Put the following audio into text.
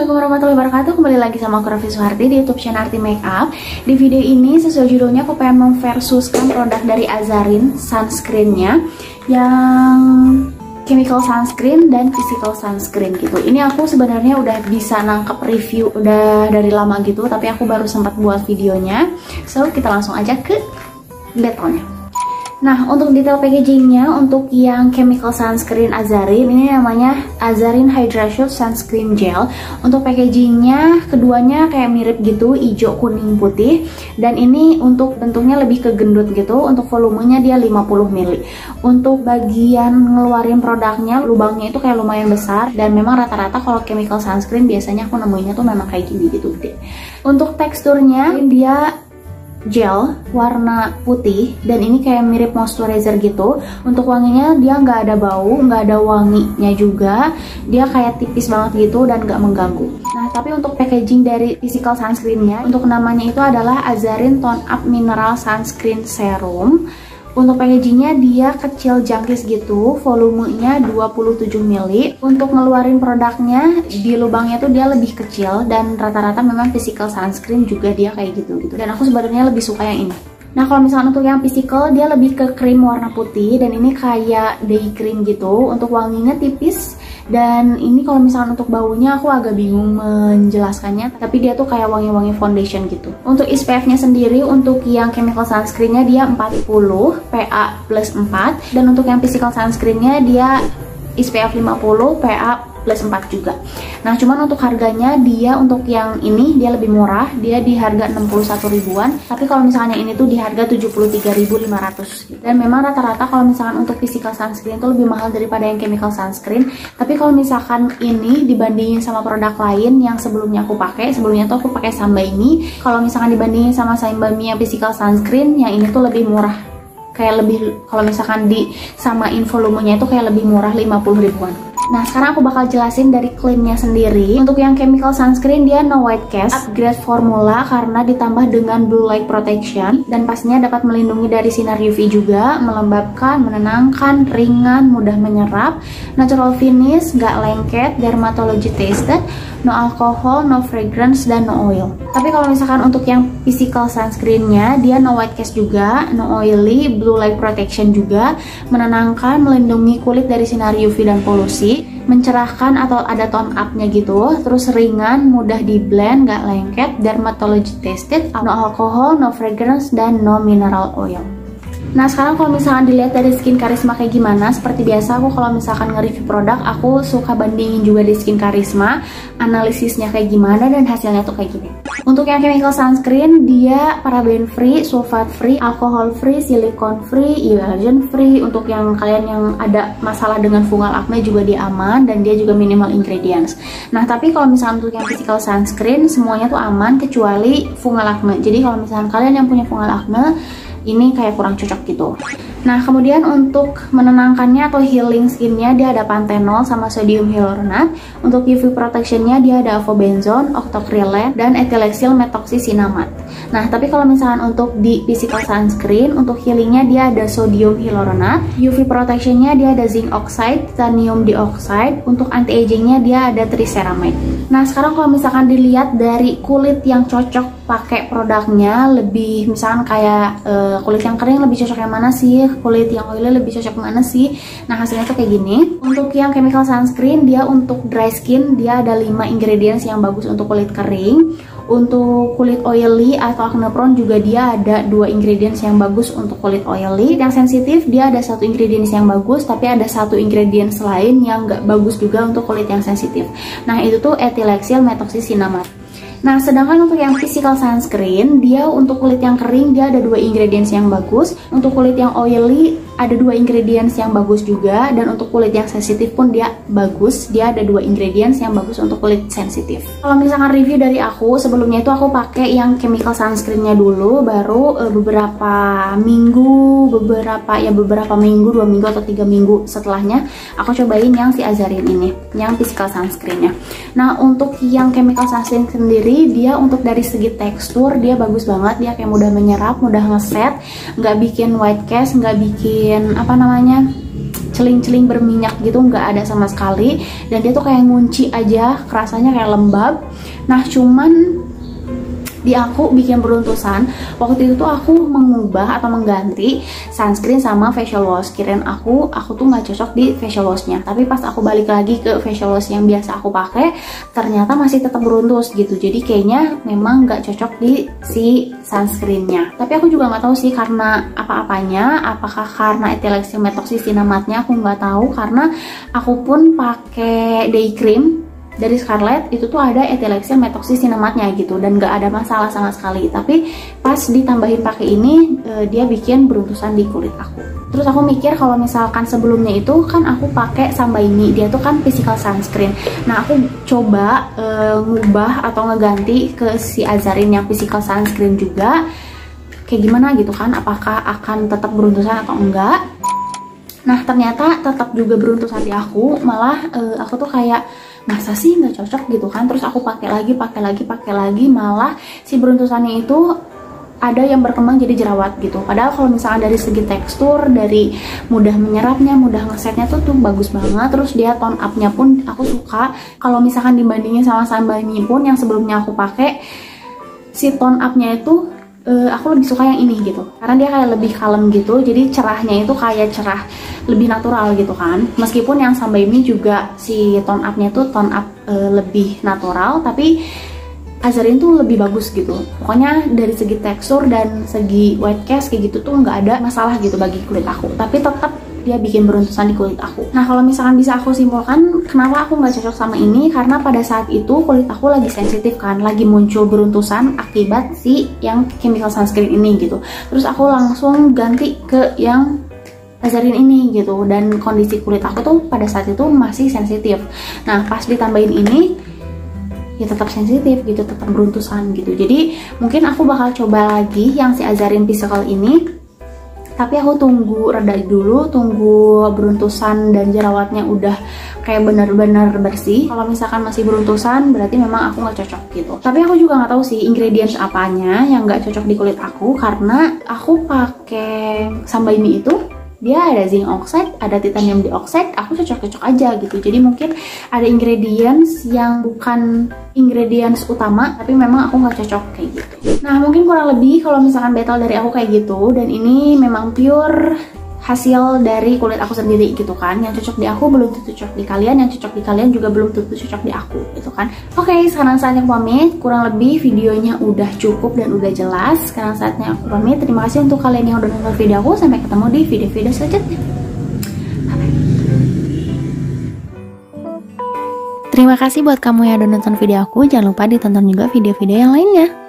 Assalamualaikum warahmatullahi wabarakatuh. Kembali lagi sama aku Raffi Suharti di YouTube channel Arti Makeup. Di video ini sesuai judulnya aku pengen memversuskan produk dari Azarin sunscreennya yang chemical sunscreen dan physical sunscreen gitu. Ini aku sebenarnya udah bisa nangkep review udah dari lama gitu, tapi aku baru sempat buat videonya. So kita langsung aja ke detailnya. Nah, untuk detail packagingnya, untuk yang chemical sunscreen Azarin, ini namanya Azarin Hydration Sunscreen Gel. Untuk packagingnya, keduanya kayak mirip gitu, hijau, kuning, putih. Dan ini untuk bentuknya lebih ke gendut gitu, untuk volumenya dia 50 ml. Untuk bagian ngeluarin produknya, lubangnya itu kayak lumayan besar. Dan memang rata-rata kalau chemical sunscreen biasanya aku nemuinnya tuh memang kayak gini gitu gede. Untuk teksturnya, dia gel warna putih dan ini kayak mirip moisturizer gitu. Untuk wanginya dia nggak ada bau, nggak ada wanginya juga, dia kayak tipis banget gitu dan nggak mengganggu. Nah, tapi untuk packaging dari physical sunscreennya, untuk namanya itu adalah Azarin Tone Up Mineral Sunscreen Serum. Untuk packagingnya dia kecil jangkis gitu, volumenya 27 ml. Untuk ngeluarin produknya di lubangnya tuh dia lebih kecil dan rata-rata memang physical sunscreen juga dia kayak gitu. Dan aku sebenarnya lebih suka yang ini. Nah, kalau misalnya untuk yang physical dia lebih ke krim warna putih dan ini kayak day cream gitu. Untuk wanginya tipis dan ini kalau misalnya untuk baunya aku agak bingung menjelaskannya, tapi dia tuh kayak wangi-wangi foundation gitu. Untuk SPF-nya sendiri untuk yang chemical sunscreen-nya dia 40 PA+4 dan untuk yang physical sunscreen-nya dia SPF 50 PA+4 juga. Nah, cuman untuk harganya dia untuk yang ini dia lebih murah, dia di harga 61 ribuan, tapi kalau misalnya ini tuh di harga 73.500. Dan memang rata-rata kalau misalkan untuk physical sunscreen itu lebih mahal daripada yang chemical sunscreen. Tapi kalau misalkan ini dibandingin sama produk lain yang sebelumnya aku pakai, sebelumnya tuh aku pakai Samba ini, kalau misalkan dibandingin sama Samba yang physical sunscreen, yang ini tuh lebih murah. Kayak lebih, kalau misalkan disamain volumenya itu kayak lebih murah 50 ribuan. Nah, sekarang aku bakal jelasin dari klaimnya sendiri. Untuk yang chemical sunscreen dia no white cast, upgrade formula karena ditambah dengan blue light protection dan pastinya dapat melindungi dari sinar UV juga, melembabkan, menenangkan, ringan, mudah menyerap, natural finish, nggak lengket, dermatology tested, no alcohol, no fragrance, dan no oil. Tapi kalau misalkan untuk yang physical sunscreennya dia no white cast juga, no oily, blue light protection juga, menenangkan, melindungi kulit dari sinar UV dan polusi, mencerahkan atau ada tone up-nya gitu, terus ringan, mudah di blend, gak lengket, dermatology tested, no alcohol, no fragrance, dan no mineral oil. Nah, sekarang kalau misalkan dilihat dari Skin Karisma kayak gimana, seperti biasa aku kalau misalkan nge-review produk, aku suka bandingin juga di Skin Karisma, analisisnya kayak gimana dan hasilnya tuh kayak gini. Untuk yang chemical sunscreen, dia paraben free, sulfat free, alcohol free, silicone free, allergen free. Untuk yang kalian yang ada masalah dengan fungal acne juga dia aman dan dia juga minimal ingredients. Nah, tapi kalau misalkan untuk yang physical sunscreen semuanya tuh aman kecuali fungal acne. Jadi kalau misalkan kalian yang punya fungal acne, ini kayak kurang cocok gitu. Nah, kemudian untuk menenangkannya atau healing skinnya dia ada panthenol sama sodium hyaluronat. Untuk UV protectionnya dia ada avobenzone, octocrylate, dan ethylacetyl methoxycinnamate. Nah, tapi kalau misalkan untuk di physical sunscreen, untuk healingnya dia ada sodium hyaluronat, UV protectionnya dia ada zinc oxide, titanium dioxide, untuk anti-agingnya dia ada triceramide. Nah, sekarang kalau misalkan dilihat dari kulit yang cocok pakai produknya, lebih misalkan kayak kulit yang kering lebih cocok yang mana sih, kulit yang oily lebih cocok mana sih. Nah, hasilnya tuh kayak gini. Untuk yang chemical sunscreen dia untuk dry skin dia ada 5 ingredients yang bagus untuk kulit kering. Untuk kulit oily atau acne prone juga dia ada 2 ingredients yang bagus untuk kulit oily. Yang sensitif dia ada 1 ingredients yang bagus, tapi ada 1 ingredients lain yang nggak bagus juga untuk kulit yang sensitif. Nah, itu tuh ethylacetyl methoxycinnamate. Nah, sedangkan untuk yang physical sunscreen, dia untuk kulit yang kering dia ada 2 ingredients yang bagus. Untuk kulit yang oily ada 2 ingredients yang bagus juga, dan untuk kulit yang sensitif pun dia bagus, dia ada 2 ingredients yang bagus untuk kulit sensitif. Kalau misalkan review dari aku sebelumnya itu aku pakai yang chemical sunscreennya dulu, baru beberapa minggu 2 minggu atau 3 minggu setelahnya aku cobain yang si Azarin ini, yang physical sunscreennya. Nah, untuk yang chemical sunscreen sendiri dia untuk dari segi tekstur dia bagus banget, dia kayak mudah menyerap, mudah ngeset, nggak bikin white cast, nggak bikin celing-celing berminyak gitu, nggak ada sama sekali. Dan dia tuh kayak ngunci aja, rasanya kayak lembab. Nah cuman di aku bikin beruntusan, waktu itu tuh aku mengubah atau mengganti sunscreen sama facial wash. Kirain aku tuh nggak cocok di facial washnya, tapi pas aku balik lagi ke facial wash yang biasa aku pakai, ternyata masih tetap beruntus gitu. Jadi kayaknya memang nggak cocok di si sunscreennya. Tapi aku juga nggak tahu sih karena apa-apanya, apakah karena ethyl metoxycinnamatnya, aku nggak tahu, karena aku pun pakai day cream dari Scarlett itu tuh ada ethyl metoxycinnamatnya gitu, dan gak ada masalah sama sekali. Tapi pas ditambahin pakai ini, dia bikin beruntusan di kulit aku. Terus aku mikir kalau misalkan sebelumnya itu kan aku pakai Sambaini, dia tuh kan physical sunscreen. Nah aku coba ngubah atau ngeganti ke si Azarin yang physical sunscreen juga, kayak gimana gitu kan, apakah akan tetap beruntusan atau enggak. Nah ternyata tetap juga beruntusan di aku, malah aku tuh kayak masa sih nggak cocok gitu kan. Terus aku pakai lagi, malah si beruntusannya itu ada yang berkembang jadi jerawat gitu. Padahal kalau misalkan dari segi tekstur, dari mudah menyerapnya, mudah ngesetnya tuh bagus banget. Terus dia tone up-nya pun aku suka. Kalau misalkan dibandingin sama Sambaini pun yang sebelumnya aku pakai, si tone up-nya itu aku lebih suka yang ini gitu, karena dia kayak lebih kalem gitu, jadi cerahnya itu kayak cerah lebih natural gitu kan. Meskipun yang Sambaini juga si tone up-nya itu tone up lebih natural, tapi Azarin tuh lebih bagus gitu. Pokoknya dari segi tekstur dan segi white cast kayak gitu tuh nggak ada masalah gitu bagi kulit aku, tapi tetap dia bikin beruntusan di kulit aku. Nah kalau misalkan bisa aku simpulkan kenapa aku nggak cocok sama ini, karena pada saat itu kulit aku lagi sensitif kan, lagi muncul beruntusan akibat si yang chemical sunscreen ini gitu. Terus aku langsung ganti ke yang Azarin ini gitu, dan kondisi kulit aku tuh pada saat itu masih sensitif. Nah pas ditambahin ini ya tetap sensitif gitu, tetap beruntusan gitu. Jadi mungkin aku bakal coba lagi yang si Azarin Physical ini, tapi aku tunggu reda dulu, tunggu beruntusan dan jerawatnya udah kayak bener-bener bersih. Kalau misalkan masih beruntusan berarti memang aku nggak cocok gitu. Tapi aku juga nggak tahu sih ingredients apanya yang nggak cocok di kulit aku, karena aku pakai Sambaini itu dia ada zinc oxide, ada titanium dioxide, aku cocok-cocok aja gitu. Jadi mungkin ada ingredients yang bukan ingredients utama, tapi memang aku nggak cocok kayak gitu. Nah mungkin kurang lebih kalau misalkan battle dari aku kayak gitu, dan ini memang pure hasil dari kulit aku sendiri gitu kan. Yang cocok di aku belum tentu cocok di kalian, yang cocok di kalian juga belum tentu cocok di aku gitu kan. Oke, sekarang saatnya aku pamit. Kurang lebih videonya udah cukup dan udah jelas. Sekarang saatnya aku pamit. Terima kasih untuk kalian yang udah nonton video aku. Sampai ketemu di video-video selanjutnya. Bye-bye. Terima kasih buat kamu yang udah nonton video aku. Jangan lupa ditonton juga video-video yang lainnya.